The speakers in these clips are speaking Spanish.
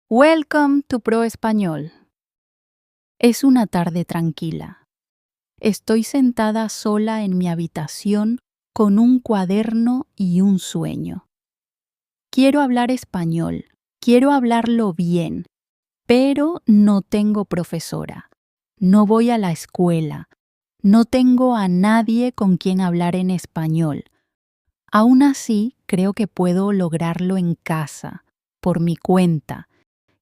Welcome to Pro Español. Es una tarde tranquila. Estoy sentada sola en mi habitación con un cuaderno y un sueño. Quiero hablar español, quiero hablarlo bien, pero no tengo profesora. No voy a la escuela. No tengo a nadie con quien hablar en español. Aún así, creo que puedo lograrlo en casa, por mi cuenta.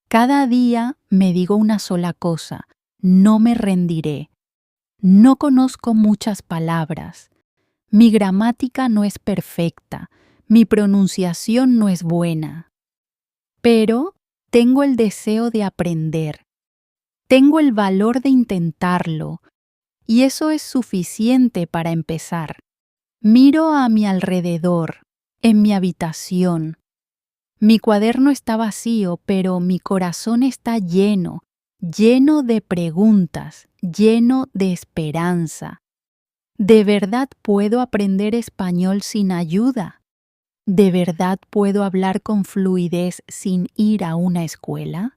Cada día me digo una sola cosa: no me rendiré. No conozco muchas palabras. Mi gramática no es perfecta. Mi pronunciación no es buena. Pero tengo el deseo de aprender. Tengo el valor de intentarlo. Y eso es suficiente para empezar. Miro a mi alrededor, en mi habitación. Mi cuaderno está vacío, pero mi corazón está lleno de preguntas, lleno de esperanza. ¿De verdad puedo aprender español sin ayuda? ¿De verdad puedo hablar con fluidez sin ir a una escuela?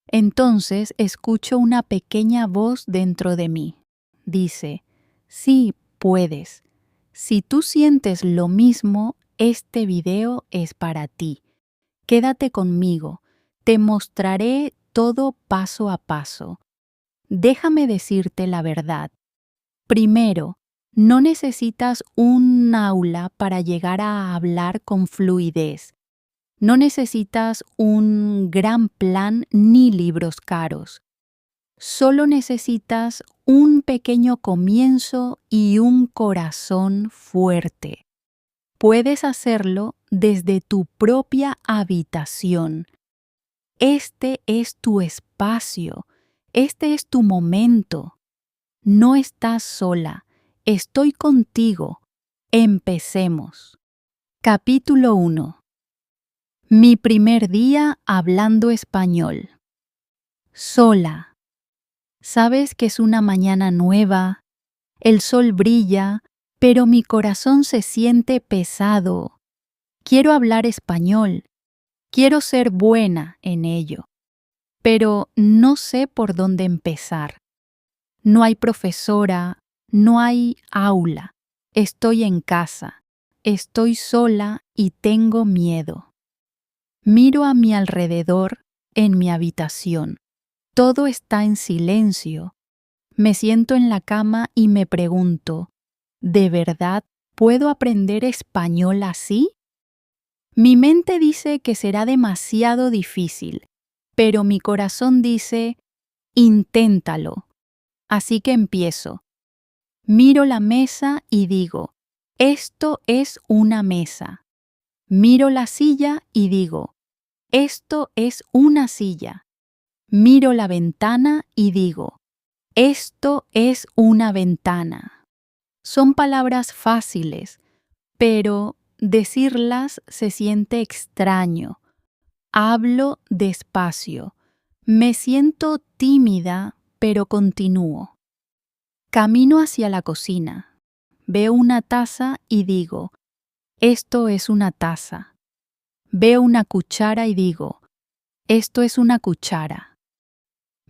Entonces escucho una pequeña voz dentro de mí. Dice: sí, puedes. Si tú sientes lo mismo, este video es para ti. Quédate conmigo, te mostraré todo paso a paso. Déjame decirte la verdad. Primero, no necesitas un aula para llegar a hablar con fluidez. No necesitas un gran plan ni libros caros. Solo necesitas un pequeño comienzo y un corazón fuerte. Puedes hacerlo desde tu propia habitación. Este es tu espacio. Este es tu momento. No estás sola. Estoy contigo. Empecemos. Capítulo 1. Mi primer día hablando español. Sola. Sabes que es una mañana nueva. El sol brilla, pero mi corazón se siente pesado. Quiero hablar español. Quiero ser buena en ello. Pero no sé por dónde empezar. No hay profesora, no hay aula. Estoy en casa. Estoy sola y tengo miedo. Miro a mi alrededor en mi habitación. Todo está en silencio. Me siento en la cama y me pregunto: ¿de verdad puedo aprender español así? Mi mente dice que será demasiado difícil, pero mi corazón dice: inténtalo. Así que empiezo. Miro la mesa y digo: esto es una mesa. Miro la silla y digo: esto es una silla. Miro la ventana y digo: esto es una ventana. Son palabras fáciles, pero decirlas se siente extraño. Hablo despacio. Me siento tímida, pero continúo. Camino hacia la cocina. Veo una taza y digo: esto es una taza. Veo una cuchara y digo: esto es una cuchara.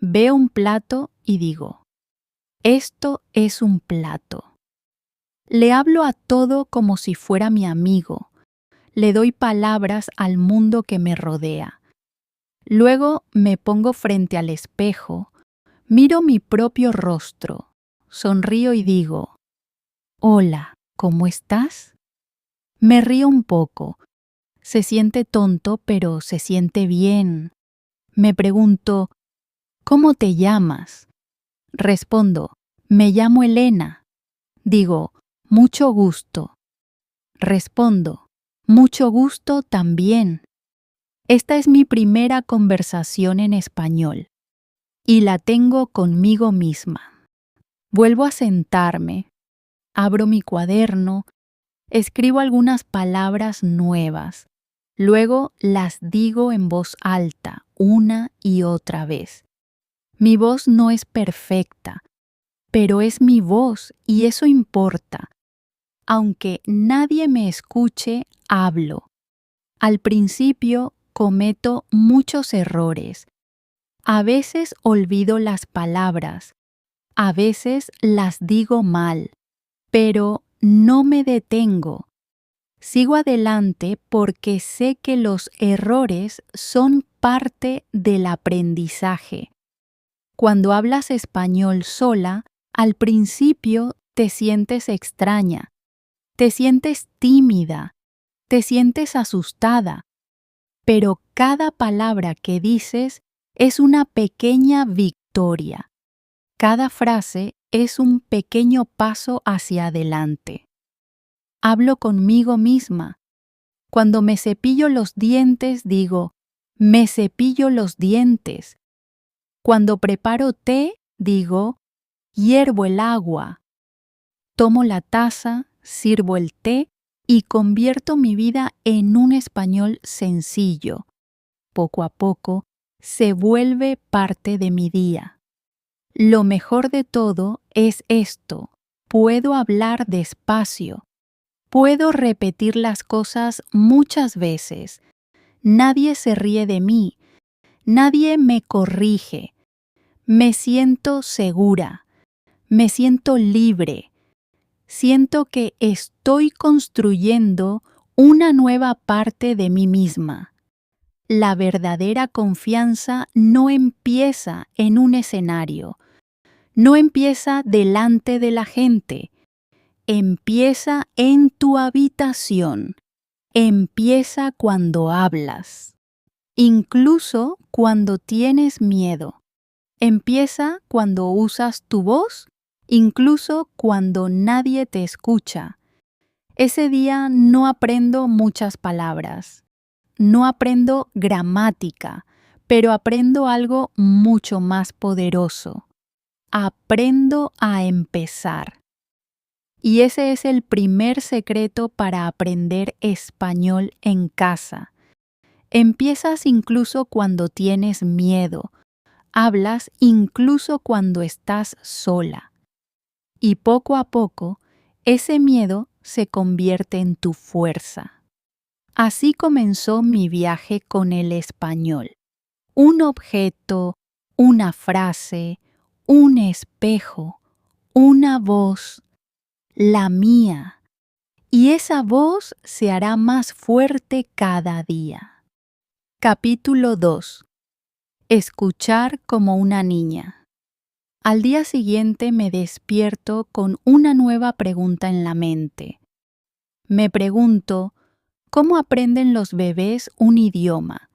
Veo un plato y digo: esto es un plato. Le hablo a todo como si fuera mi amigo. Le doy palabras al mundo que me rodea. Luego me pongo frente al espejo, miro mi propio rostro, sonrío y digo: hola, ¿cómo estás? Me río un poco. Se siente tonto, pero se siente bien. Me pregunto: ¿cómo te llamas? Respondo: me llamo Elena. Digo: mucho gusto. Respondo: mucho gusto también. Esta es mi primera conversación en español y la tengo conmigo misma. Vuelvo a sentarme, abro mi cuaderno, escribo algunas palabras nuevas, luego las digo en voz alta una y otra vez. Mi voz no es perfecta, pero es mi voz y eso importa. Aunque nadie me escuche, hablo. Al principio cometo muchos errores. A veces olvido las palabras, a veces las digo mal, pero no me detengo. Sigo adelante porque sé que los errores son parte del aprendizaje. Cuando hablas español sola, al principio te sientes extraña, te sientes tímida, te sientes asustada, pero cada palabra que dices es una pequeña victoria. Cada frase es un pequeño paso hacia adelante. Hablo conmigo misma. Cuando me cepillo los dientes, digo, me cepillo los dientes. Cuando preparo té, digo, hiervo el agua. Tomo la taza, sirvo el té y convierto mi vida en un español sencillo. Poco a poco, se vuelve parte de mi día. Lo mejor de todo es esto: puedo hablar despacio. Puedo repetir las cosas muchas veces. Nadie se ríe de mí. Nadie me corrige. Me siento segura. Me siento libre. Siento que estoy construyendo una nueva parte de mí misma. La verdadera confianza no empieza en un escenario. No empieza delante de la gente. Empieza en tu habitación. Empieza cuando hablas. Incluso cuando tienes miedo. Empieza cuando usas tu voz, incluso cuando nadie te escucha. Ese día no aprendo muchas palabras. No aprendo gramática, pero aprendo algo mucho más poderoso. Aprendo a empezar. Y ese es el primer secreto para aprender español en casa. Empiezas incluso cuando tienes miedo. Hablas incluso cuando estás sola. Y poco a poco, ese miedo se convierte en tu fuerza. Así comenzó mi viaje con el español. Un objeto, una frase, un espejo, una voz, la mía. Y esa voz se hará más fuerte cada día. Capítulo 2. Escuchar como una niña. Al día siguiente me despierto con una nueva pregunta en la mente. Me pregunto, ¿cómo aprenden los bebés un idioma?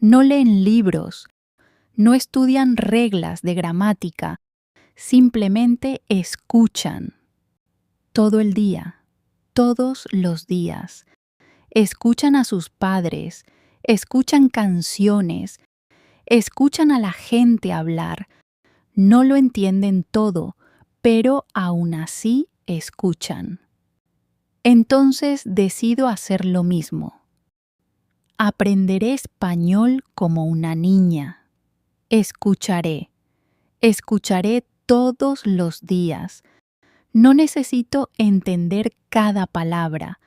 No leen libros, no estudian reglas de gramática, simplemente escuchan. Todo el día, todos los días. Escuchan a sus padres, escuchan canciones, escuchan a la gente hablar. No lo entienden todo, pero aún así escuchan. Entonces decido hacer lo mismo. Aprenderé español como una niña. Escucharé. Escucharé todos los días. No necesito entender cada palabra.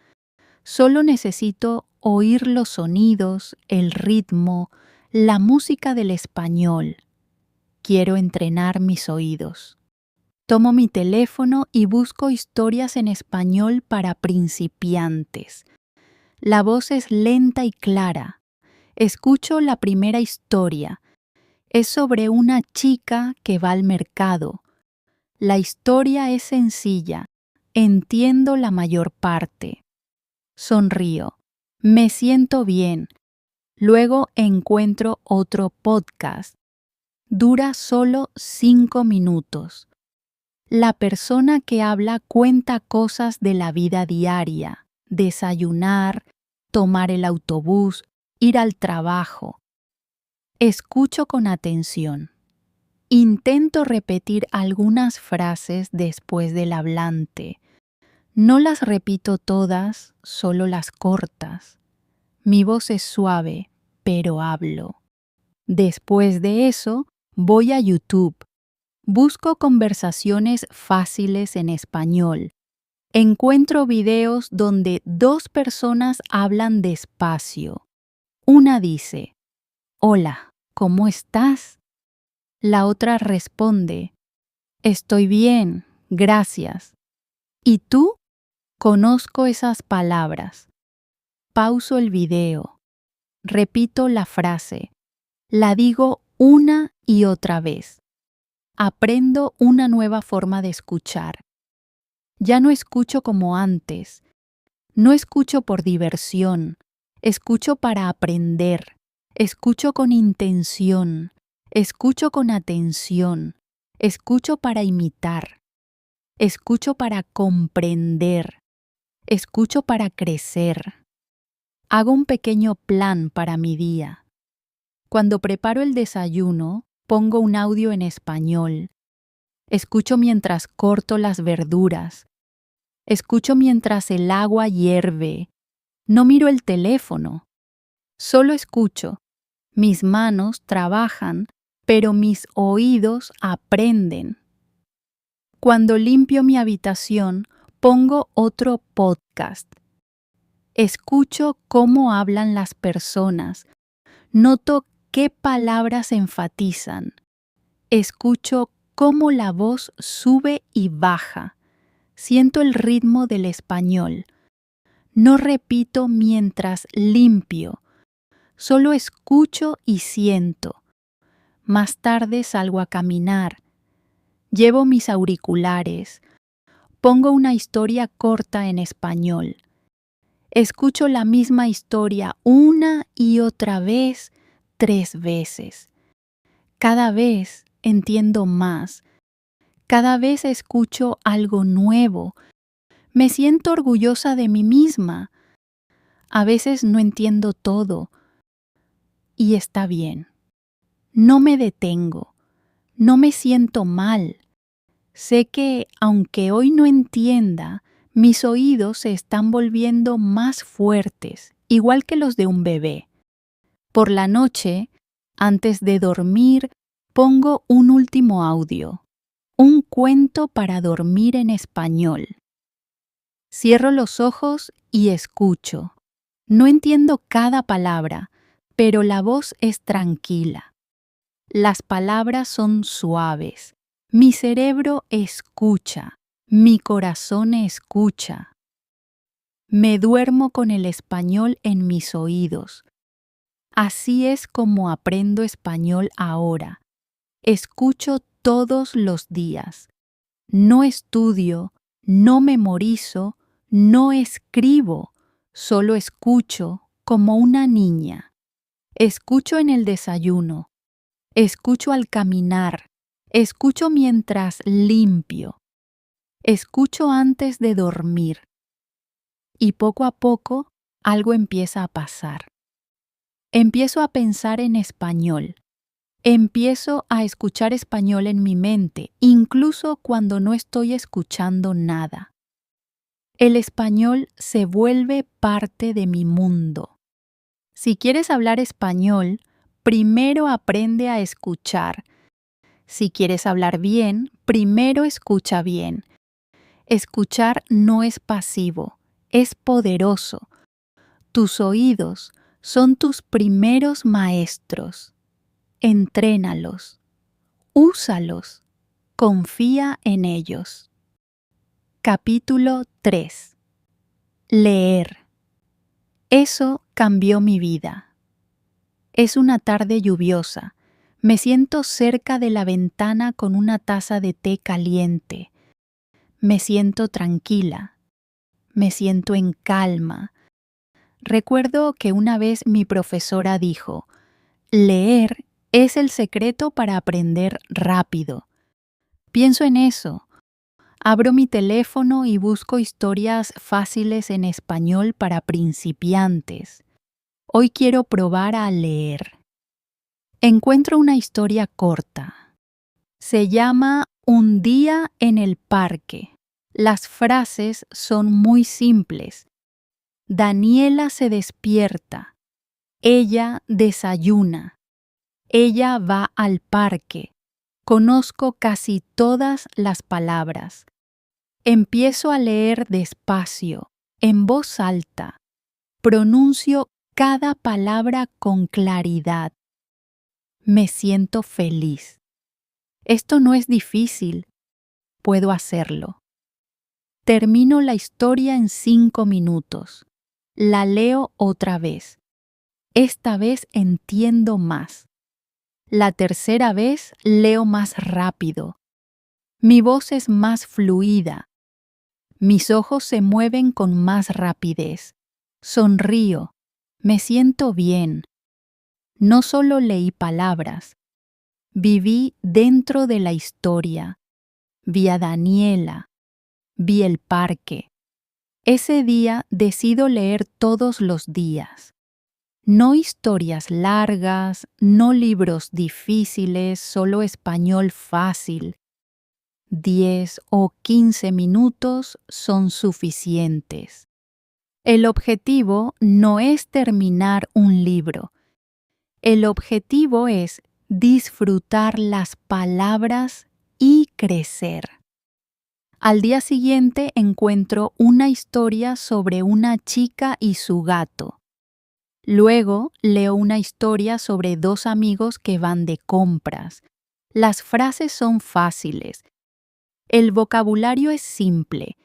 Solo necesito oír los sonidos, el ritmo, la música del español. Quiero entrenar mis oídos. Tomo mi teléfono y busco historias en español para principiantes. La voz es lenta y clara. Escucho la primera historia. Es sobre una chica que va al mercado. La historia es sencilla. Entiendo la mayor parte. Sonrío. Me siento bien. Luego encuentro otro podcast. Dura solo 5 minutos. La persona que habla cuenta cosas de la vida diaria, desayunar, tomar el autobús, ir al trabajo. Escucho con atención. Intento repetir algunas frases después del hablante. No las repito todas, solo las cortas. Mi voz es suave, pero hablo. Después de eso, voy a YouTube. Busco conversaciones fáciles en español. Encuentro videos donde 2 personas hablan despacio. Una dice, hola, ¿cómo estás? La otra responde, estoy bien, gracias. ¿Y tú? Conozco esas palabras. Pauso el video. Repito la frase. La digo una y otra vez. Aprendo una nueva forma de escuchar. Ya no escucho como antes. No escucho por diversión. Escucho para aprender. Escucho con intención. Escucho con atención. Escucho para imitar. Escucho para comprender. Escucho para crecer. Hago un pequeño plan para mi día. Cuando preparo el desayuno, pongo un audio en español. Escucho mientras corto las verduras. Escucho mientras el agua hierve. No miro el teléfono. Solo escucho. Mis manos trabajan, pero mis oídos aprenden. Cuando limpio mi habitación, pongo otro podcast. Escucho cómo hablan las personas. Noto qué palabras enfatizan. Escucho cómo la voz sube y baja. Siento el ritmo del español. No repito mientras limpio. Solo escucho y siento. Más tarde salgo a caminar. Llevo mis auriculares. Pongo una historia corta en español. Escucho la misma historia una y otra vez, 3 veces. Cada vez entiendo más. Cada vez escucho algo nuevo. Me siento orgullosa de mí misma. A veces no entiendo todo. Y está bien. No me detengo. No me siento mal. Sé que, aunque hoy no entienda, mis oídos se están volviendo más fuertes, igual que los de un bebé. Por la noche, antes de dormir, pongo un último audio, un cuento para dormir en español. Cierro los ojos y escucho. No entiendo cada palabra, pero la voz es tranquila. Las palabras son suaves. Mi cerebro escucha. Mi corazón escucha. Me duermo con el español en mis oídos. Así es como aprendo español ahora. Escucho todos los días. No estudio, no memorizo, no escribo, solo escucho como una niña. Escucho en el desayuno, escucho al caminar, escucho mientras limpio, escucho antes de dormir. Y poco a poco algo empieza a pasar. Empiezo a pensar en español. Empiezo a escuchar español en mi mente, incluso cuando no estoy escuchando nada. El español se vuelve parte de mi mundo. Si quieres hablar español, primero aprende a escuchar. Si quieres hablar bien, primero escucha bien. Escuchar no es pasivo, es poderoso. Tus oídos son tus primeros maestros. Entrénalos, úsalos, confía en ellos. Capítulo 3. Leer. Eso cambió mi vida. Es una tarde lluviosa. Me siento cerca de la ventana con una taza de té caliente. Me siento tranquila. Me siento en calma. Recuerdo que una vez mi profesora dijo, leer es el secreto para aprender rápido. Pienso en eso. Abro mi teléfono y busco historias fáciles en español para principiantes. Hoy quiero probar a leer. Encuentro una historia corta. Se llama Un día en el parque. Las frases son muy simples. Daniela se despierta. Ella desayuna. Ella va al parque. Conozco casi todas las palabras. Empiezo a leer despacio, en voz alta. Pronuncio cada palabra con claridad. Me siento feliz. Esto no es difícil. Puedo hacerlo. Termino la historia en 5 minutos. La leo otra vez. Esta vez entiendo más. La tercera vez leo más rápido. Mi voz es más fluida. Mis ojos se mueven con más rapidez. Sonrío. Me siento bien. No solo leí palabras. Viví dentro de la historia. Vi a Daniela. Vi el parque. Ese día decido leer todos los días. No historias largas, no libros difíciles, solo español fácil. 10 o 15 minutos son suficientes. El objetivo no es terminar un libro. El objetivo es disfrutar las palabras y crecer. Al día siguiente encuentro una historia sobre una chica y su gato. Luego leo una historia sobre 2 amigos que van de compras. Las frases son fáciles. El vocabulario es simple,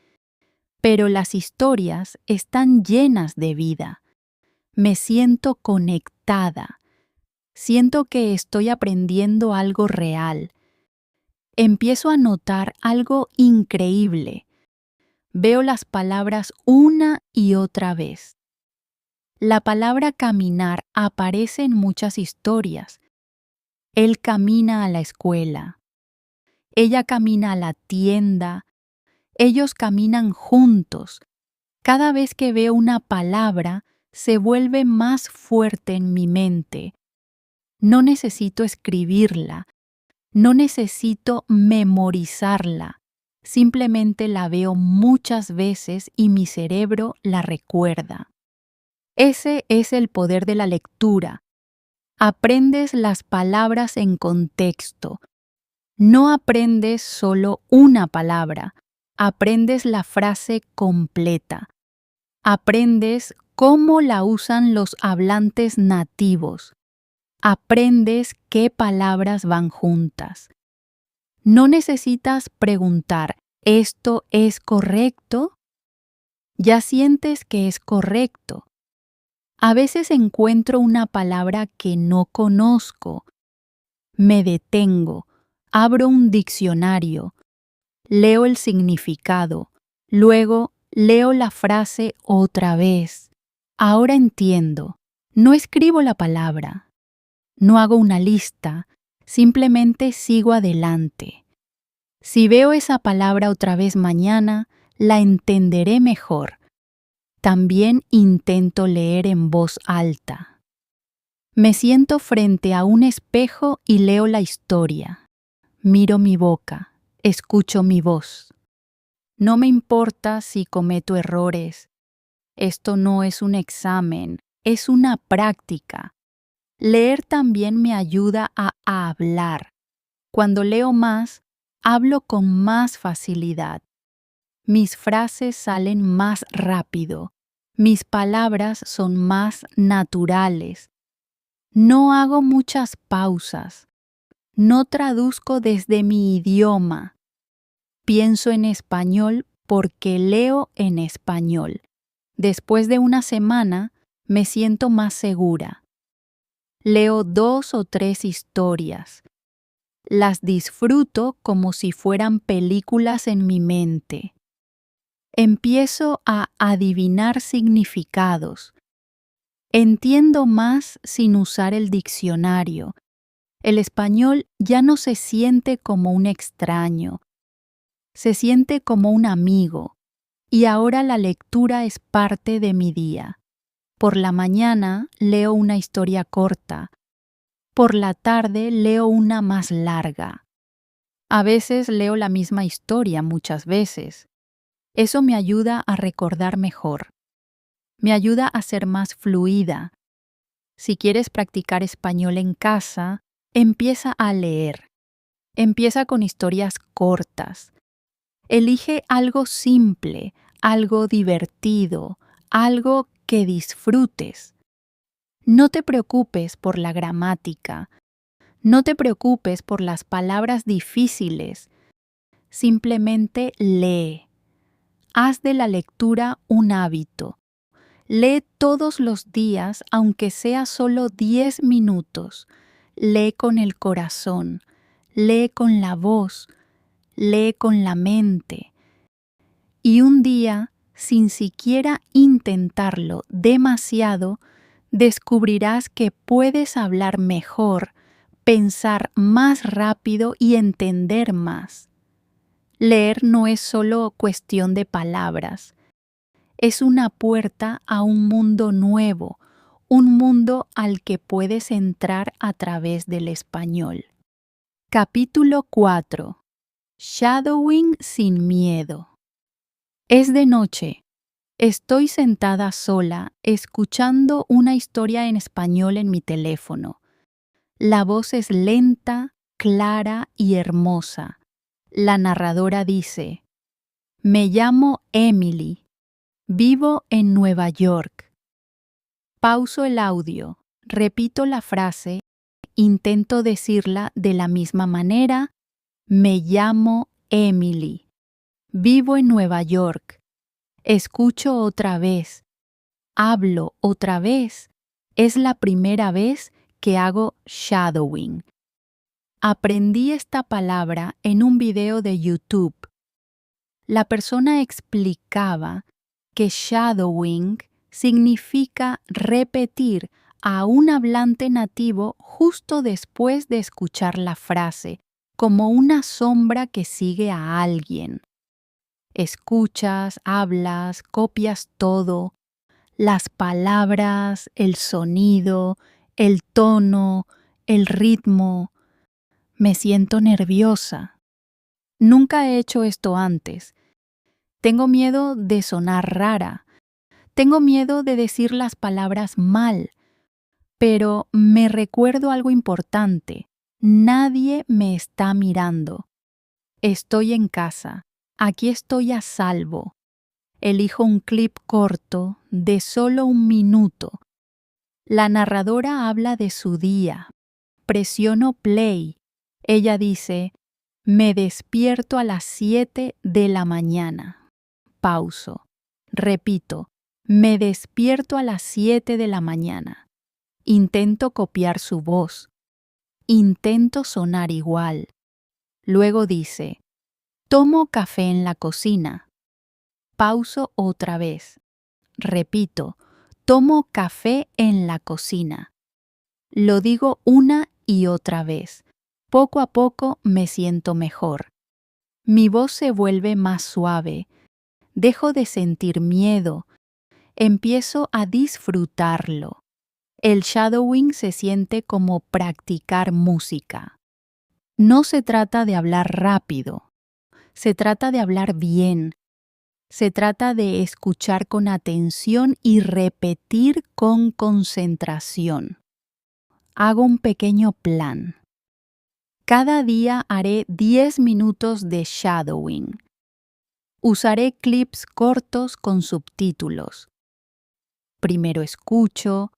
pero las historias están llenas de vida. Me siento conectada. Siento que estoy aprendiendo algo real. Empiezo a notar algo increíble. Veo las palabras una y otra vez. La palabra caminar aparece en muchas historias. Él camina a la escuela. Ella camina a la tienda. Ellos caminan juntos. Cada vez que veo una palabra, se vuelve más fuerte en mi mente. No necesito escribirla. No necesito memorizarla. Simplemente la veo muchas veces y mi cerebro la recuerda. Ese es el poder de la lectura. Aprendes las palabras en contexto. No aprendes solo una palabra, aprendes la frase completa. Aprendes cómo la usan los hablantes nativos. Aprendes qué palabras van juntas. No necesitas preguntar, ¿esto es correcto? Ya sientes que es correcto. A veces encuentro una palabra que no conozco. Me detengo, abro un diccionario, leo el significado, luego leo la frase otra vez. Ahora entiendo. No escribo la palabra. No hago una lista, simplemente sigo adelante. Si veo esa palabra otra vez mañana, la entenderé mejor. También intento leer en voz alta. Me siento frente a un espejo y leo la historia. Miro mi boca, escucho mi voz. No me importa si cometo errores. Esto no es un examen, es una práctica. Leer también me ayuda a hablar. Cuando leo más, hablo con más facilidad. Mis frases salen más rápido. Mis palabras son más naturales. No hago muchas pausas. No traduzco desde mi idioma. Pienso en español porque leo en español. Después de una semana, me siento más segura. Leo 2 o 3 historias. Las disfruto como si fueran películas en mi mente. Empiezo a adivinar significados. Entiendo más sin usar el diccionario. El español ya no se siente como un extraño. Se siente como un amigo. Y ahora la lectura es parte de mi día. Por la mañana leo una historia corta. Por la tarde leo una más larga. A veces leo la misma historia muchas veces. Eso me ayuda a recordar mejor. Me ayuda a ser más fluida. Si quieres practicar español en casa, empieza a leer. Empieza con historias cortas. Elige algo simple, algo divertido, algo que disfrutes. No te preocupes por la gramática, no te preocupes por las palabras difíciles, simplemente lee. Haz de la lectura un hábito. Lee todos los días, aunque sea solo 10 minutos. Lee con el corazón, lee con la voz, lee con la mente. Y un día, sin siquiera intentarlo demasiado, descubrirás que puedes hablar mejor, pensar más rápido y entender más. Leer no es solo cuestión de palabras, es una puerta a un mundo nuevo, un mundo al que puedes entrar a través del español. Capítulo 4. Shadowing sin miedo. Es de noche. Estoy sentada sola, escuchando una historia en español en mi teléfono. La voz es lenta, clara y hermosa. La narradora dice: Me llamo Emily. Vivo en Nueva York. Pauso el audio, repito la frase, intento decirla de la misma manera. Me llamo Emily. Vivo en Nueva York. Escucho otra vez. Hablo otra vez. Es la primera vez que hago shadowing. Aprendí esta palabra en un video de YouTube. La persona explicaba que shadowing significa repetir a un hablante nativo justo después de escuchar la frase, como una sombra que sigue a alguien. Escuchas, hablas, copias todo, las palabras, el sonido, el tono, el ritmo. Me siento nerviosa. Nunca he hecho esto antes. Tengo miedo de sonar rara. Tengo miedo de decir las palabras mal. Pero me recuerdo algo importante. Nadie me está mirando. Estoy en casa. Aquí estoy a salvo. Elijo un clip corto de solo 1 minuto. La narradora habla de su día. Presiono play. Ella dice: Me despierto a las 7 de la mañana. Pauso. Repito: Me despierto a las 7 de la mañana. Intento copiar su voz. Intento sonar igual. Luego dice: Tomo café en la cocina. Pauso otra vez. Repito: Tomo café en la cocina. Lo digo una y otra vez. Poco a poco me siento mejor. Mi voz se vuelve más suave. Dejo de sentir miedo. Empiezo a disfrutarlo. El shadowing se siente como practicar música. No se trata de hablar rápido. Se trata de hablar bien. Se trata de escuchar con atención y repetir con concentración. Hago un pequeño plan. Cada día haré 10 minutos de shadowing. Usaré clips cortos con subtítulos. Primero escucho,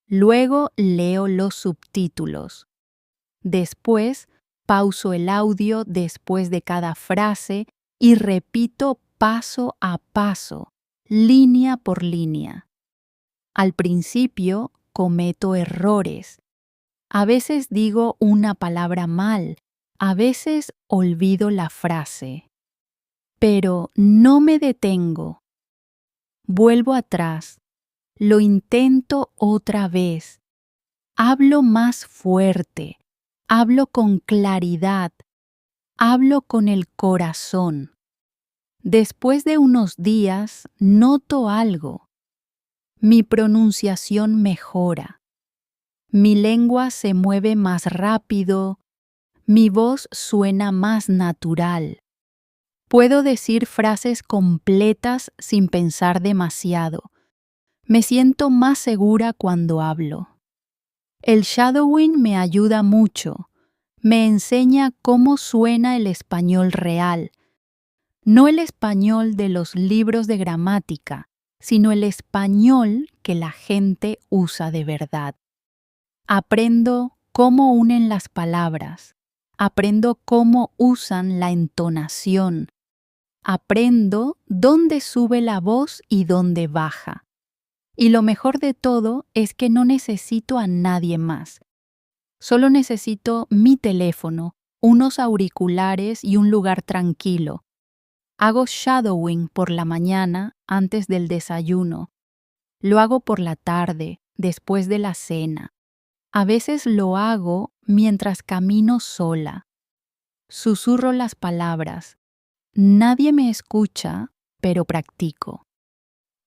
luego leo los subtítulos. Después pauso el audio después de cada frase y repito paso a paso, línea por línea. Al principio cometo errores. A veces digo una palabra mal, a veces olvido la frase. Pero no me detengo. Vuelvo atrás. Lo intento otra vez. Hablo más fuerte. Hablo con claridad. Hablo con el corazón. Después de unos días, noto algo. Mi pronunciación mejora. Mi lengua se mueve más rápido. Mi voz suena más natural. Puedo decir frases completas sin pensar demasiado. Me siento más segura cuando hablo. El shadowing me ayuda mucho. Me enseña cómo suena el español real. No el español de los libros de gramática, sino el español que la gente usa de verdad. Aprendo cómo unen las palabras. Aprendo cómo usan la entonación. Aprendo dónde sube la voz y dónde baja. Y lo mejor de todo es que no necesito a nadie más. Solo necesito mi teléfono, unos auriculares y un lugar tranquilo. Hago shadowing por la mañana antes del desayuno. Lo hago por la tarde, después de la cena. A veces lo hago mientras camino sola. Susurro las palabras. Nadie me escucha, pero practico.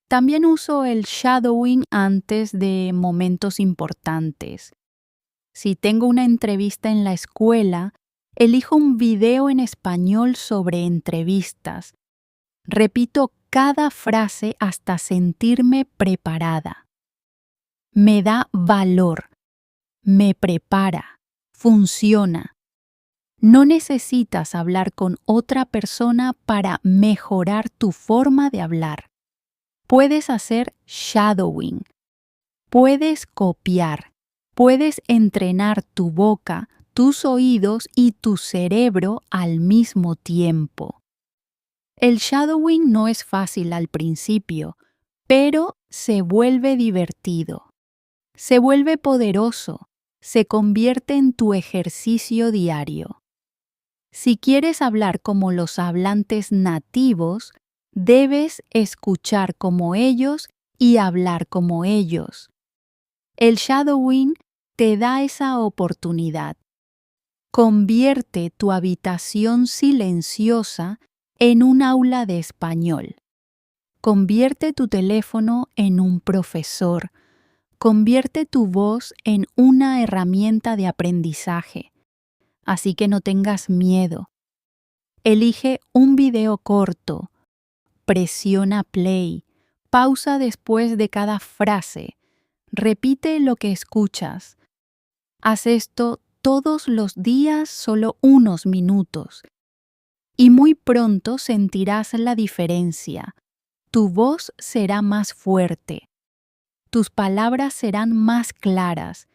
También uso el shadowing antes de momentos importantes. Si tengo una entrevista en la escuela, elijo un video en español sobre entrevistas. Repito cada frase hasta sentirme preparada. Me da valor, me prepara, funciona. No necesitas hablar con otra persona para mejorar tu forma de hablar. Puedes hacer shadowing. Puedes copiar. Puedes entrenar tu boca, tus oídos y tu cerebro al mismo tiempo. El shadowing no es fácil al principio, pero se vuelve divertido. Se vuelve poderoso. Se convierte en tu ejercicio diario. Si quieres hablar como los hablantes nativos, debes escuchar como ellos y hablar como ellos. El shadowing te da esa oportunidad. Convierte tu habitación silenciosa en un aula de español. Convierte tu teléfono en un profesor. Convierte tu voz en una herramienta de aprendizaje. Así que no tengas miedo. Elige un video corto. Presiona play. Pausa después de cada frase. Repite lo que escuchas. Haz esto todos los días solo unos minutos. Y muy pronto sentirás la diferencia. Tu voz será más fuerte. Tus palabras serán más claras.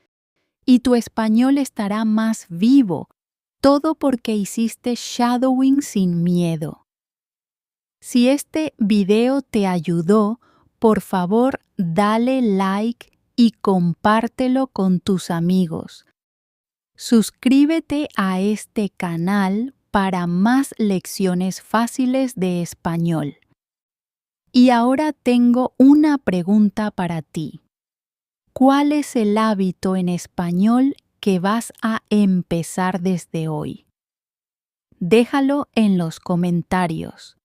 Y tu español estará más vivo. Todo porque hiciste shadowing sin miedo. Si este video te ayudó, por favor dale like y compártelo con tus amigos. Suscríbete a este canal para más lecciones fáciles de español. Y ahora tengo una pregunta para ti. ¿Cuál es el hábito en español que vas a empezar desde hoy? Déjalo en los comentarios.